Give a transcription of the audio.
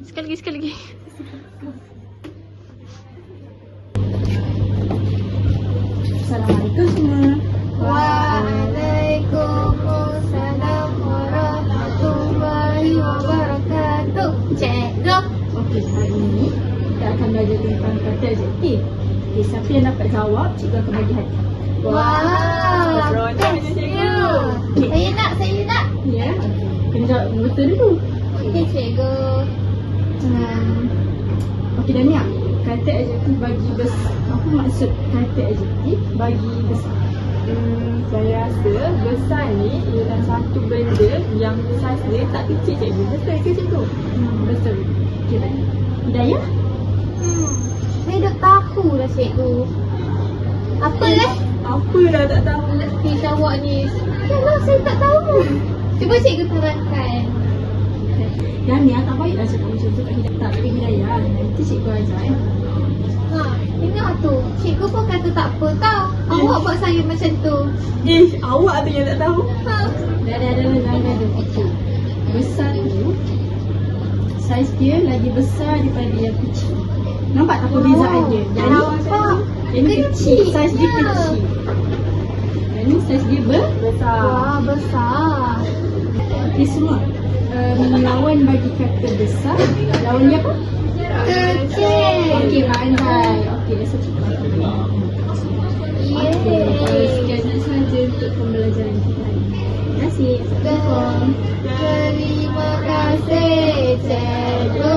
Sekali lagi, sekali lagi. Assalamualaikum semua. Waalaikumsalam warahmatullahi wabarakatuh. Cikgu. Okey, hari ini kita akan belajar tentang kata adjektif. Okey, siapa yang dapat jawab, cikgu akan bagi hadiah. Wow. Berontak Thank je, you. cikgu. Saya nak. Ya, okey. Kena jawab yang betul dulu. Okey, cikgu. Okey, Dania. Kata adjektif bagi besar. Apa maksud kata adjektif bagi besar? Saya rasa besar ni ialah satu benda yang saiz dia tak kecil, cikgu. Betul ke cikgu? Betul. Okey, Dania. Hidayah? Saya dah tahu dah, cikgu. Apa lah? Apa dah tak tahu? Letih awak ni. Yalah, saya tak tahu. Cuba cikgu terangkan. Dania tak baiklah cakap macam tu kat Hidayah. Tak, kat Hidayah. Nanti cikgu ajar Ha, ingat tu. Cikgu pun kata tak apa tau. Awak buat saya macam tu. Awak tu yang tak tahu. Ha. Dah ada. Okey. Besar tu saiz dia lagi besar daripada yang kecil. Nampak tak perbezaan dia? Yang ni Nampak. yang ni kecil, saiz dia Kecilnya. kecil. Yang ni saiz dia besar. Wah, besar. Okey semua. Lawan bagi kata besar, lawan dia apa? Kecil. Okey, pandai. Okey, dah cukup. Sekian sahaja untuk pembelajaran kita hari ini. Terima kasih. Assalamualaikum. Terima kasih, cikgu.